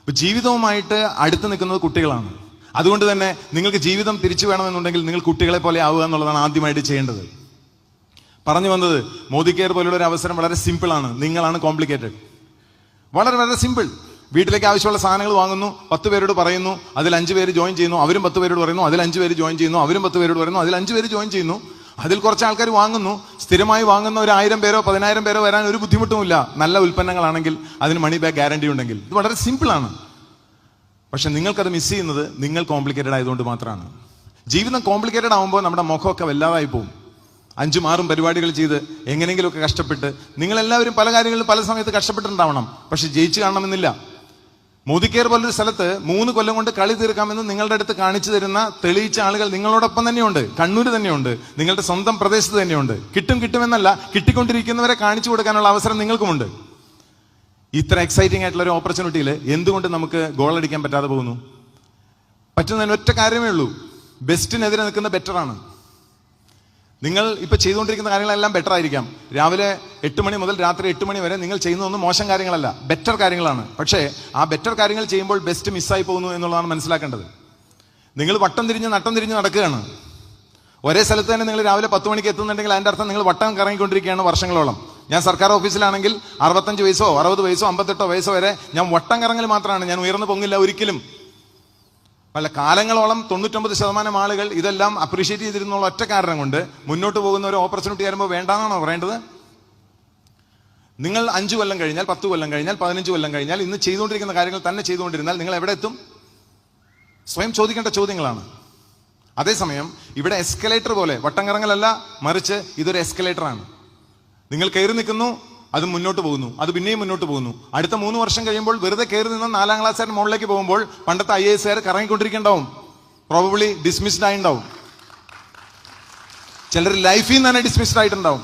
ഇപ്പൊ ജീവിതവുമായിട്ട് അടുത്ത് നിൽക്കുന്നത് കുട്ടികളാണ്. അതുകൊണ്ട് തന്നെ നിങ്ങൾക്ക് ജീവിതം തിരിച്ചു വേണമെന്നുണ്ടെങ്കിൽ നിങ്ങൾ കുട്ടികളെ പോലെ ആവുക എന്നുള്ളതാണ് ആദ്യമായിട്ട് ചെയ്യേണ്ടത്. പറഞ്ഞു വന്നത്, മോദി കെയർ പോലുള്ള ഒരു അവസരം വളരെ സിമ്പിളാണ്, നിങ്ങളാണ് കോംപ്ലിക്കേറ്റഡ്. വളരെ വളരെ സിമ്പിൾ. വീട്ടിലേക്ക് ആവശ്യമുള്ള സാധനങ്ങൾ വാങ്ങുന്നു, 10 പേരോട് പറയുന്നു, അതിൽ 5 പേര് ജോയിൻ ചെയ്യുന്നു, അവരും 10 പേരോട് പറയുന്നു, അതിൽ 5 പേര് ജോയിൻ ചെയ്യുന്നു, അവരും 10 പേരോട് പറയുന്നു, അതിൽ 5 പേര് ജോയിൻ ചെയ്യുന്നു, അതിൽ കുറച്ച് ആൾക്കാർ വാങ്ങുന്നു. സ്ഥിരമായി വാങ്ങുന്ന ഒരു 1000 പേരോ 10000 പേരോ വരാൻ ഒരു ബുദ്ധിമുട്ടുമില്ല, നല്ല ഉൽപ്പന്നങ്ങളാണെങ്കിൽ, അതിന് മണി ബാക്ക് ഗ്യാരണ്ടി ഉണ്ടെങ്കിൽ. ഇത് വളരെ സിമ്പിളാണ്. പക്ഷെ നിങ്ങൾക്കത് മിസ് ചെയ്യുന്നത് നിങ്ങൾ കോംപ്ലിക്കേറ്റഡ് ആയതുകൊണ്ട് മാത്രമാണ്. ജീവിതം കോംപ്ലിക്കേറ്റഡ് ആകുമ്പോൾ നമ്മുടെ മുഖമൊക്കെ വല്ലാതായി പോകും. 5-6 പരിപാടികൾ ചെയ്ത് എങ്ങനെയെങ്കിലുമൊക്കെ കഷ്ടപ്പെട്ട്, നിങ്ങളെല്ലാവരും പല കാര്യങ്ങളിലും പല സമയത്ത് കഷ്ടപ്പെട്ടിട്ടുണ്ടാവണം, പക്ഷെ ജയിച്ചു കാണണമെന്നില്ല. മോദി കെയർ പോലൊരു സ്ഥലത്ത് 3 കൊല്ലം കൊണ്ട് കളി തീർക്കാമെന്ന് നിങ്ങളുടെ അടുത്ത് കാണിച്ചു തരുന്ന തെളിയിച്ച ആളുകൾ നിങ്ങളോടൊപ്പം തന്നെയുണ്ട്. കണ്ണൂര് തന്നെയുണ്ട്, നിങ്ങളുടെ സ്വന്തം പ്രദേശത്ത് തന്നെയുണ്ട്. കിട്ടുമെന്നല്ല, കിട്ടിക്കൊണ്ടിരിക്കുന്നവരെ കാണിച്ചു കൊടുക്കാനുള്ള അവസരം നിങ്ങൾക്കുമുണ്ട്. ഇത്ര എക്സൈറ്റിംഗ് ആയിട്ടുള്ള ഒരു ഓപ്പർച്യൂണിറ്റിയിൽ എന്തുകൊണ്ട് നമുക്ക് ഗോൾ അടിക്കാൻ പറ്റാതെ പോകുന്നു? പറ്റുന്നതിന് ഒറ്റ കാര്യമേ ഉള്ളൂ, ബെസ്റ്റിനെതിരെ നിൽക്കുന്ന ബെറ്ററാണ്. നിങ്ങൾ ഇപ്പൊ ചെയ്തുകൊണ്ടിരിക്കുന്ന കാര്യങ്ങളെല്ലാം ബെറ്റർ ആയിരിക്കാം. രാവിലെ 8 മണി മുതൽ രാത്രി 8 മണി വരെ നിങ്ങൾ ചെയ്യുന്നതൊന്നും മോശം കാര്യങ്ങളല്ല, ബെറ്റർ കാര്യങ്ങളാണ്. പക്ഷേ ആ ബെറ്റർ കാര്യങ്ങൾ ചെയ്യുമ്പോൾ ബെസ്റ്റ് മിസ്സായി പോകുന്നു എന്നുള്ളതാണ് മനസ്സിലാക്കേണ്ടത്. നിങ്ങൾ വട്ടം തിരിഞ്ഞ് നട്ടം തിരിഞ്ഞ് നടക്കുകയാണ്. ഒരേ സ്ഥലത്ത് തന്നെ നിങ്ങൾ രാവിലെ 10 മണിക്ക് എത്തുന്നുണ്ടെങ്കിൽ അതിന്റെ അർത്ഥം നിങ്ങൾ വട്ടം കറങ്ങിക്കൊണ്ടിരിക്കുകയാണ് വർഷങ്ങളോളം. ഞാൻ സർക്കാർ ഓഫീസിലാണെങ്കിൽ 65 വയസ്സോ 60 വയസ്സോ 58 വയസ്സോ വരെ ഞാൻ വട്ടം കറങ്ങൽ മാത്രമാണ്, ഞാൻ ഉയർന്നു പൊങ്ങില്ല ഒരിക്കലും. പല കാലങ്ങളോളം 99% ആളുകൾ ഇതെല്ലാം അപ്രീഷിയേറ്റ് ചെയ്തിരുന്നുള്ള ഒറ്റ കാരണം കൊണ്ട് മുന്നോട്ട് പോകുന്ന ഒരു ഓപ്പർച്യൂണിറ്റി വരുമ്പോൾ വേണ്ടാന്നാണോ പറയേണ്ടത്? നിങ്ങൾ 5 കൊല്ലം കഴിഞ്ഞാൽ, 10 കൊല്ലം കഴിഞ്ഞാൽ, 15 കൊല്ലം കഴിഞ്ഞാൽ, ഇന്ന് ചെയ്തുകൊണ്ടിരിക്കുന്ന കാര്യങ്ങൾ തന്നെ ചെയ്തുകൊണ്ടിരുന്നാൽ നിങ്ങൾ എവിടെ എത്തും? സ്വയം ചോദിക്കേണ്ട ചോദ്യങ്ങളാണ്. അതേസമയം ഇവിടെ എസ്കലേറ്റർ പോലെ വട്ടം കറങ്ങലല്ല, മറിച്ച് ഇതൊരു എസ്കലേറ്ററാണ്. നിങ്ങൾ കയറി നിൽക്കുന്നു, അത് മുന്നോട്ട് പോകുന്നു, അത് പിന്നെയും മുന്നോട്ട് പോകുന്നു. അടുത്ത 3 വർഷം കഴിയുമ്പോൾ വെറുതെ കയറി നിന്ന് 4ാം ക്ലാസ്സുകാരൻ മുകളിലേക്ക് പോകുമ്പോൾ പണ്ടത്തെ IAS കറങ്ങിക്കൊണ്ടിരിക്കണ്ടാവും, പ്രോബബ്ലി ഡിസ്മിസ്ഡ് ആയിട്ടുണ്ടാവും. ചിലർ ലൈഫിൽ നിന്ന് തന്നെ ഡിസ്മിസ്ഡ് ആയിട്ടുണ്ടാവും.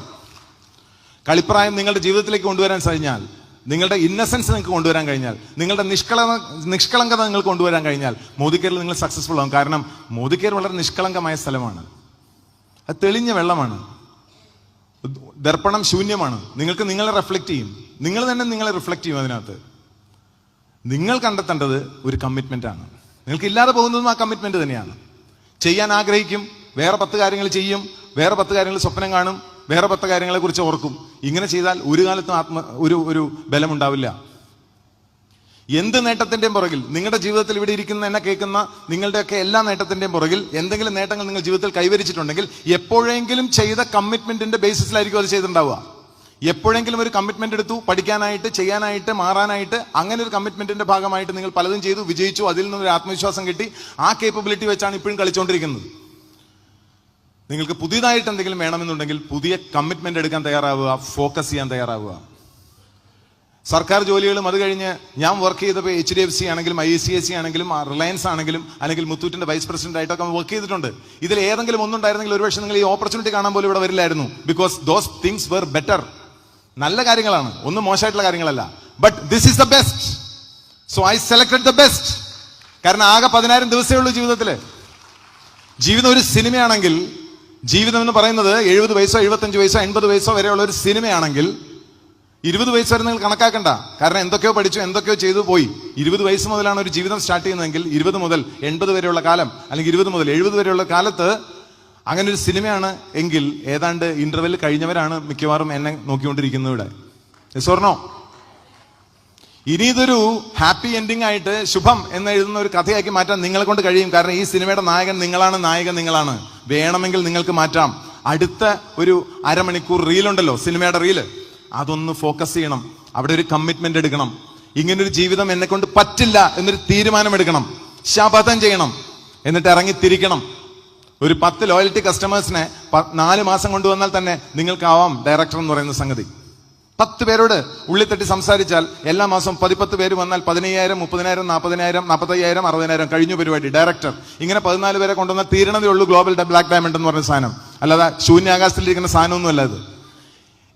കളിപ്രായം നിങ്ങളുടെ ജീവിതത്തിലേക്ക് കൊണ്ടുവരാൻ കഴിഞ്ഞാൽ, നിങ്ങളുടെ ഇന്നസെൻസ് നിങ്ങൾക്ക് കൊണ്ടുവരാൻ കഴിഞ്ഞാൽ, നിങ്ങളുടെ നിഷ്കളങ്കത നിങ്ങൾക്ക് കൊണ്ടുവരാൻ കഴിഞ്ഞാൽ മോദി കെയറിൽ നിങ്ങൾ സക്സസ്ഫുൾ ആവും. കാരണം മോദി കെയർ വളരെ നിഷ്കളങ്കമായ സ്ഥലമാണ്. അത് തെളിഞ്ഞ വെള്ളമാണ്, ദർപ്പണം ശൂന്യമാണ്. നിങ്ങൾക്ക് നിങ്ങളെ റിഫ്ലക്ട് ചെയ്യും, നിങ്ങൾ തന്നെ നിങ്ങളെ റിഫ്ലക്ട് ചെയ്യും. അതിനകത്ത് നിങ്ങൾ കണ്ടെത്തേണ്ടത് ഒരു കമ്മിറ്റ്മെന്റ് ആണ്. നിങ്ങൾക്ക് ഇല്ലാതെ പോകുന്നതും ആ കമ്മിറ്റ്മെന്റ് തന്നെയാണ്. ചെയ്യാൻ ആഗ്രഹിക്കും, വേറെ 10 കാര്യങ്ങൾ ചെയ്യും, വേറെ 10 കാര്യങ്ങൾ സ്വപ്നം കാണും, വേറെ 10 കാര്യങ്ങളെ കുറിച്ച് ഓർക്കും. ഇങ്ങനെ ചെയ്താൽ ഒരു കാലത്തും ഒരു ബലമുണ്ടാവില്ല. എന്ത് നേട്ടത്തിന്റെയും പുറകിൽ, നിങ്ങളുടെ ജീവിതത്തിൽ ഇവിടെ ഇരിക്കുന്ന എന്നെ കേൾക്കുന്ന നിങ്ങളുടെയൊക്കെ എല്ലാ നേട്ടത്തിന്റെയും പുറകിൽ എന്തെങ്കിലും നേട്ടങ്ങൾ നിങ്ങൾ ജീവിതത്തിൽ കൈവരിച്ചിട്ടുണ്ടെങ്കിൽ എപ്പോഴെങ്കിലും ചെയ്ത കമ്മിറ്റ്മെന്റിന്റെ ബേസിസിലായിരിക്കും അത് ചെയ്തിട്ടുണ്ടാവുക. എപ്പോഴെങ്കിലും ഒരു കമ്മിറ്റ്മെന്റ് എടുത്തു, പഠിക്കാനായിട്ട്, ചെയ്യാനായിട്ട്, മാറാനായിട്ട്. അങ്ങനെ ഒരു കമ്മിറ്റ്മെന്റിന്റെ ഭാഗമായിട്ട് നിങ്ങൾ പലതും ചെയ്തു, വിജയിച്ചു, അതിൽ നിന്നൊരു ആത്മവിശ്വാസം കിട്ടി. ആ കേപ്പബിലിറ്റി വെച്ചാണ് ഇപ്പോഴും കളിച്ചുകൊണ്ടിരിക്കുന്നത്. നിങ്ങൾക്ക് പുതിയതായിട്ട് എന്തെങ്കിലും വേണമെന്നുണ്ടെങ്കിൽ പുതിയ കമ്മിറ്റ്മെന്റ് എടുക്കാൻ തയ്യാറാവുക, ഫോക്കസ് ചെയ്യാൻ തയ്യാറാവുക. സർക്കാർ ജോലികളും അത് കഴിഞ്ഞ് ഞാൻ വർക്ക് ചെയ്തപ്പോൾ HDFC ആണെങ്കിലും ICICI ആണെങ്കിലും റിലയൻസ് ആണെങ്കിലും അല്ലെങ്കിൽ മുത്തൂറ്റിന്റെ വൈസ് പ്രസിഡന്റ് ആയിട്ടൊക്കെ വർക്ക് ചെയ്തിട്ടുണ്ട്. ഇതിൽ ഏതെങ്കിലും ഒന്നുണ്ടായിരുന്നെങ്കിൽ ഒരുപക്ഷെ നിങ്ങൾ ഈ ഓപ്പർച്യൂണിറ്റി കാണാൻ പോലും ഇവിടെ വരില്ലായിരുന്നു. Because those things were better. നല്ല കാര്യങ്ങളാണ്, ഒന്നും മോശമായിട്ടുള്ള കാര്യങ്ങളല്ല. But this is the best, so I selected the best. കാരണം ആകെ 10000 ദിവസമേ ഉള്ളൂ ജീവിതത്തില്. ജീവിതം ഒരു സിനിമയാണെങ്കിൽ, ജീവിതം എന്ന് പറയുന്നത് 70 വയസ്സോ 75 വയസ്സോ 80 വയസ്സോ വരെയുള്ള ഒരു സിനിമയാണെങ്കിൽ 20 വയസ്സ് വരെ നിങ്ങൾ കണക്കാക്കണ്ട. കാരണം എന്തൊക്കെയോ പഠിച്ചു, എന്തൊക്കെയോ ചെയ്തു പോയി. 20 വയസ്സ് മുതലാണ് ഒരു ജീവിതം സ്റ്റാർട്ട് ചെയ്യുന്നതെങ്കിൽ 20 മുതൽ 80 വരെയുള്ള കാലം, അല്ലെങ്കിൽ 20 മുതൽ 70 വരെയുള്ള കാലത്ത് അങ്ങനെ ഒരു സിനിമയാണ് എങ്കിൽ ഏതാണ്ട് ഇന്റർവെൽ കഴിഞ്ഞവരാണ് മിക്കവാറും എന്നെ നോക്കിക്കൊണ്ടിരിക്കുന്നത് ഇവിടെ. സ്വർണോ ഇനി ഇതൊരു ഹാപ്പി എൻഡിങ് ആയിട്ട് ശുഭം എന്ന് എഴുതുന്ന ഒരു കഥയാക്കി മാറ്റാൻ നിങ്ങളെ കൊണ്ട് കഴിയും. കാരണം ഈ സിനിമയുടെ നായകൻ നിങ്ങളാണ്, നായകൻ നിങ്ങളാണ്. വേണമെങ്കിൽ നിങ്ങൾക്ക് മാറ്റാം. അടുത്ത ഒരു അരമണിക്കൂർ റീലുണ്ടല്ലോ, സിനിമയുടെ റീല്, അതൊന്ന് ഫോക്കസ് ചെയ്യണം. അവിടെ ഒരു കമ്മിറ്റ്മെന്റ് എടുക്കണം. ഇങ്ങനൊരു ജീവിതം എന്നെ കൊണ്ട് പറ്റില്ല എന്നൊരു തീരുമാനം എടുക്കണം, ശപഥം ചെയ്യണം, എന്നിട്ട് ഇറങ്ങി തിരിക്കണം. ഒരു 10 ലോയൽറ്റി കസ്റ്റമേഴ്സിനെ 4 മാസം കൊണ്ടുവന്നാൽ തന്നെ നിങ്ങൾക്കാവാം ഡയറക്ടർ എന്ന് പറയുന്ന സംഗതി. 10 പേരോട് ഉള്ളിത്തട്ടി സംസാരിച്ചാൽ എല്ലാ മാസവും 10 പേര് വന്നാൽ 15,000, 30,000, 40,000, 45,000, 60,000 കഴിഞ്ഞു പരിപാടി. ഡയറക്ടർ ഇങ്ങനെ 14 പേരെ കൊണ്ടുവന്നാൽ തീരണതേ ഉള്ളൂ ഗ്ലോബൽ ബ്ലാക്ക് ഡയമണ്ട് എന്ന് പറഞ്ഞ സാധനം. അല്ലാതെ ശൂന്യാകാശത്തിലിരിക്കുന്ന സാധനമൊന്നും അല്ല ഇത്.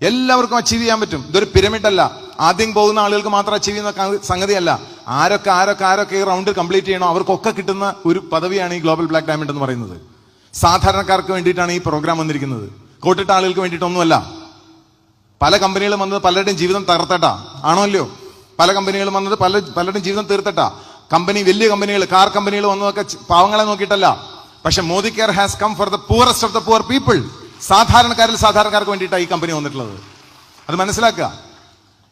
എല്ലാവർക്കും അച്ചീവ് ചെയ്യാൻ പറ്റും. ഇതൊരു പിരമിഡ് അല്ല, ആദ്യം പോകുന്ന ആളുകൾക്ക് മാത്രം അച്ചീവ് ചെയ്യുന്ന സംഗതിയല്ല. ആരൊക്കെ ഈ റൗണ്ട് കംപ്ലീറ്റ് ചെയ്യണോ അവർക്കൊക്കെ കിട്ടുന്ന ഒരു പദവിയാണ് ഈ ഗ്ലോബൽ ബ്ലാക്ക് ഡയമണ്ട് എന്ന് പറയുന്നത്. സാധാരണക്കാർക്ക് വേണ്ടിയിട്ടാണ് ഈ പ്രോഗ്രാം വന്നിരിക്കുന്നത്, കോട്ടിട്ട ആളുകൾക്ക് വേണ്ടിയിട്ടൊന്നുമല്ല. പല കമ്പനികളും വന്നത് പലരുടെയും ജീവിതം തകർത്തട്ടാ, ആണോ അല്ലയോ? പല കമ്പനികളും വന്നത് പലരും ജീവിതം തീർത്തിട്ടാ. വലിയ കമ്പനികൾ, കാർ കമ്പനികൾ വന്നതൊക്കെ പാവങ്ങളെ നോക്കിയിട്ടല്ല. പക്ഷെ Modi care has come for the poorest of the poor people. സാധാരണക്കാർക്ക് വേണ്ടിയിട്ടാണ് ഈ കമ്പനി വന്നിട്ടുള്ളത്. അത് മനസ്സിലാക്കുക.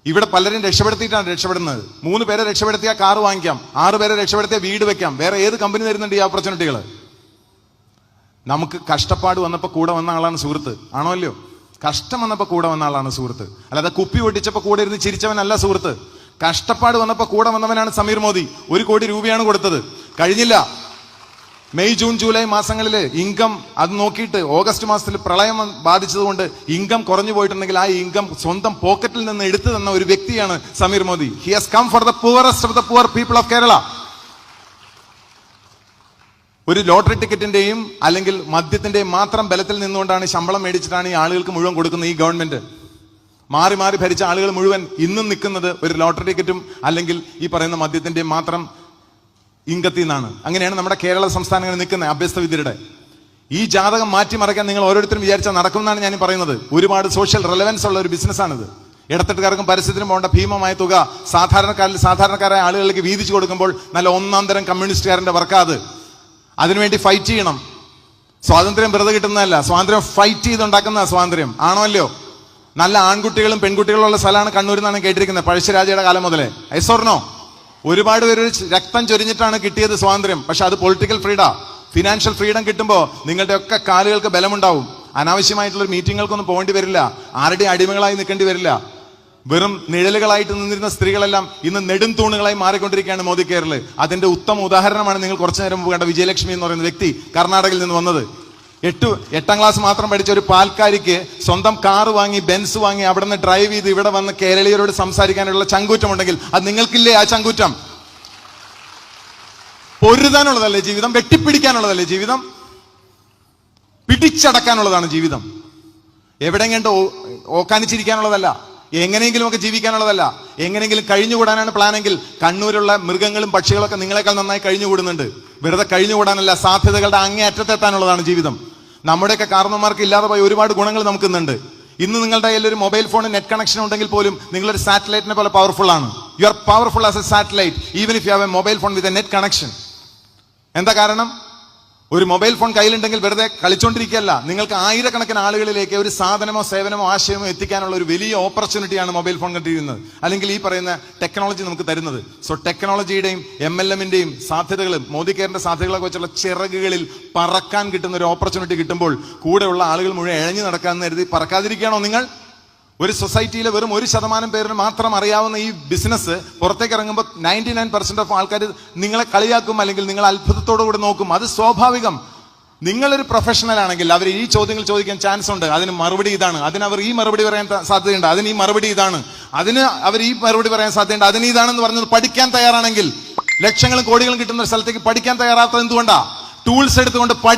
ഇവിടെ പലരും രക്ഷപ്പെടുന്നത്. 3 പേരെ രക്ഷപ്പെടുത്തിയാൽ കാർ വാങ്ങിക്കാം, 6 പേരെ രക്ഷപ്പെടുത്തിയാൽ വീട് വെക്കാം. വേറെ ഏത് കമ്പനി തരുന്നുണ്ട് ഈ ഓപ്പർച്യൂണിറ്റികൾ? നമുക്ക് കഷ്ടപ്പാട് വന്നപ്പോൾ കൂടെ വന്ന ആളാണ് സുഹൃത്ത്, ആണോ അല്ലയോ? കഷ്ടം വന്നപ്പോൾ കൂടെ വന്ന ആളാണ് സുഹൃത്ത്. അല്ലാതെ കുപ്പി പൊട്ടിച്ചപ്പോൾ കൂടെ ഇരുന്ന് ചിരിച്ചവനല്ല സുഹൃത്ത്. കഷ്ടപ്പാട് വന്നപ്പോൾ കൂടെ വന്നവനാണ് സമീർ മോദി. 1 കോടി രൂപയാണ് കൊടുത്തത്. കഴിഞ്ഞില്ല. മെയ് ജൂൺ ജൂലൈ മാസങ്ങളിൽ ഇൻകം അത് നോക്കിയിട്ട് ഓഗസ്റ്റ് മാസത്തിൽ പ്രളയം ബാധിച്ചതുകൊണ്ട് ഇൻകം കുറഞ്ഞു പോയിട്ടുണ്ടെങ്കിൽ ആ ഇൻകം സ്വന്തം പോക്കറ്റിൽ നിന്ന് എടുത്തു തന്ന ഒരു വ്യക്തിയാണ് Sameer Modi. He has come for the poorest of the poor people of Kerala. ഒരു ലോട്ടറി ടിക്കറ്റിന്റെയും അല്ലെങ്കിൽ മദ്യത്തിന്റെയും മാത്രം ബലത്തിൽ നിന്നുകൊണ്ടാണ് ശമ്പളം മേടിച്ചിട്ടാണ് ഈ ആളുകൾക്ക് മുഴുവൻ കൊടുക്കുന്നത് ഈ ഗവൺമെന്റ്. മാറി മാറി ഭരിച്ച ആളുകൾ മുഴുവൻ ഇന്നും നിൽക്കുന്നത് ഒരു ലോട്ടറി ടിക്കറ്റും അല്ലെങ്കിൽ ഈ പറയുന്ന മദ്യത്തിന്റെയും മാത്രം ഇൻകത്തിൽ നിന്നാണ്. അങ്ങനെയാണ് നമ്മുടെ കേരള സംസ്ഥാനങ്ങൾ നിൽക്കുന്നത് അഭ്യസ്ത വിദ്യരുടെ. ഈ ജാതകം മാറ്റിമറിക്കാൻ നിങ്ങൾ ഓരോരുത്തരും വിചാരിച്ചാൽ നടക്കുമെന്നാണ് ഞാൻ പറയുന്നത്. ഒരുപാട് സോഷ്യൽ റെലവൻസ് ഉള്ള ഒരു ബിസിനസ്സാണിത്. ഇടത്തട്ടുകാർക്കും പരസ്യത്തിനും പോകേണ്ട ഭീമമായ തുക സാധാരണക്കാരായ ആളുകളിലേക്ക് വീതിച്ചു കൊടുക്കുമ്പോൾ നല്ല ഒന്നാം തരം കമ്മ്യൂണിസ്റ്റുകാരന്റെ വർക്കാത്. അതിനുവേണ്ടി ഫൈറ്റ് ചെയ്യണം. സ്വാതന്ത്ര്യം വെറുതെ കിട്ടുന്നതല്ല, സ്വാതന്ത്ര്യം ഫൈറ്റ് ചെയ്തുണ്ടാക്കുന്ന സ്വാതന്ത്ര്യം, ആണോ അല്ലയോ? നല്ല ആൺകുട്ടികളും പെൺകുട്ടികളും ഉള്ള സ്ഥലമാണ് കണ്ണൂർ എന്നാണ് കേട്ടിരിക്കുന്നത് പഴശ്ശിരാജയുടെ കാലം മുതലേ. ഐസോർണോ? ഒരുപാട് പേര് രക്തം ചൊരിഞ്ഞിട്ടാണ് കിട്ടിയത് സ്വാതന്ത്ര്യം. പക്ഷെ അത് പൊളിറ്റിക്കൽ ഫ്രീഡം, ഫിനാൻഷ്യൽ ഫ്രീഡം കിട്ടുമ്പോൾ നിങ്ങളുടെ ഒക്കെ കാലുകൾക്ക് ബലമുണ്ടാവും. അനാവശ്യമായിട്ടുള്ള മീറ്റിങ്ങുകൾക്കൊന്നും പോകേണ്ടി വരില്ല. ആരുടെയും അടിമകളായി നിൽക്കേണ്ടി വരില്ല. വെറും നിഴലുകളായിട്ട് നിന്നിരുന്ന സ്ത്രീകളെല്ലാം ഇന്ന് നെടും തൂണുകളായി മാറിക്കൊണ്ടിരിക്കുകയാണ് മോദി കെയറിൽ. അതിന്റെ ഉത്തമ ഉദാഹരണമാണ് നിങ്ങൾ കുറച്ചു നേരം മുമ്പ് കണ്ട വിജയലക്ഷ്മി എന്ന് പറയുന്ന വ്യക്തി, കർണാടകയിൽ നിന്ന് വന്നത്. 8ാം ക്ലാസ് മാത്രം പഠിച്ച ഒരു പാൽക്കാരിക്ക് സ്വന്തം കാറ് വാങ്ങി, ബെൻസ് വാങ്ങി, അവിടെ നിന്ന് ഡ്രൈവ് ചെയ്ത് ഇവിടെ വന്ന് കേരളീയരോട് സംസാരിക്കാനുള്ള ചങ്കൂറ്റമുണ്ടെങ്കിൽ അത് നിങ്ങൾക്കില്ലേ? ആ ചങ്കൂറ്റം പൊരുതാനുള്ളതല്ലേ ജീവിതം? വെട്ടിപ്പിടിക്കാനുള്ളതല്ലേ ജീവിതം? പിടിച്ചടക്കാനുള്ളതാണ് ജീവിതം. എവിടെയും ഓക്കാനിച്ചിരിക്കാനുള്ളതല്ല, എങ്ങനെയെങ്കിലുമൊക്കെ ജീവിക്കാനുള്ളതല്ല. എങ്ങനെയെങ്കിലും കഴിഞ്ഞുകൂടാനാണ് പ്ലാനെങ്കിൽ കണ്ണൂരുള്ള മൃഗങ്ങളും പക്ഷികളൊക്കെ നിങ്ങളെക്കാൾ നന്നായി കഴിഞ്ഞുകൂടുന്നുണ്ട്. വെറുതെ കഴിഞ്ഞുകൂടാനല്ല, സാധ്യതകളുടെ അങ്ങേ അറ്റത്തെത്താനുള്ളതാണ് ജീവിതം. നമ്മുടെയൊക്കെ കാരണവന്മാർക്ക് ഇല്ലാതെ പോയ ഒരുപാട് ഗുണങ്ങൾ നമുക്കിന്നുണ്ട്. ഇന്ന് നിങ്ങളുടെ കയ്യിൽ ഒരു മൊബൈൽ ഫോൺ നെറ്റ് കണക്ഷൻ ഉണ്ടെങ്കിൽ പോലും നിങ്ങളൊരു സാറ്റലൈറ്റിനെ പോലെ പവർഫുൾ ആണ്. You are powerful as A satellite even if you have A mobile phone with a net connection. എന്താ കാരണം? ഒരു മൊബൈൽ ഫോൺ കയ്യിലുണ്ടെങ്കിൽ വെറുതെ കളിച്ചോണ്ടിരിക്കുകയല്ല. നിങ്ങൾക്ക് ആയിരക്കണക്കിന് ആളുകളിലേക്ക് ഒരു സാധനമോ സേവനമോ ആശയമോ എത്തിക്കാനുള്ള ഒരു വലിയ ഓപ്പർച്യൂണിറ്റിയാണ് മൊബൈൽ ഫോൺ കണ്ടിരിക്കുന്നത്, അല്ലെങ്കിൽ ഈ പറയുന്ന ടെക്നോളജി നമുക്ക് തരുന്നത്. സോ ടെക്നോളജിയുടെയും MLM-ന്റെയും സാധ്യതകളും മോദി കെയറിന്റെ സാധ്യതകളൊക്കെ വെച്ചുള്ള ചിറകുകളിൽ പറക്കാൻ കിട്ടുന്ന ഒരു ഓപ്പർച്യൂണിറ്റി കിട്ടുമ്പോൾ കൂടെയുള്ള ആളുകൾ മുഴുവൻ ഇഴഞ്ഞു നടക്കാമെന്ന് കരുതി പറക്കാതിരിക്കുകയാണോ നിങ്ങൾ? ഒരു സൊസൈറ്റിയിലെ വെറും 1% പേരിന് മാത്രം അറിയാവുന്ന ഈ ബിസിനസ് പുറത്തേക്ക് ഇറങ്ങുമ്പോൾ 99% ഓഫ് ആൾക്കാർ നിങ്ങളെ കളിയാക്കും, അല്ലെങ്കിൽ നിങ്ങൾ അത്ഭുതത്തോടു കൂടി നോക്കും. അത് സ്വാഭാവികം. നിങ്ങളൊരു പ്രൊഫഷണൽ ആണെങ്കിൽ അവർ ഈ ചോദ്യങ്ങൾ ചോദിക്കാൻ ചാൻസ് ഉണ്ട്. അതിന് മറുപടി ഇതാണ്, അതിന് അവർ ഈ മറുപടി പറയാൻ സാധ്യതയുണ്ട്, അതിന് ഈ മറുപടി ഇതാണ്, അതിന് അവർ ഈ മറുപടി പറയാൻ സാധ്യതയുണ്ട്, അതിന് ഇതാണെന്ന് പറഞ്ഞത് പഠിക്കാൻ തയ്യാറാണെങ്കിൽ, ലക്ഷങ്ങളും കോടികളും കിട്ടുന്ന ഒരു സ്ഥലത്തേക്ക് പഠിക്കാൻ തയ്യാറാത്തത് എന്തുകൊണ്ടാ? ടൂൾസ് എടുത്തുകൊണ്ട്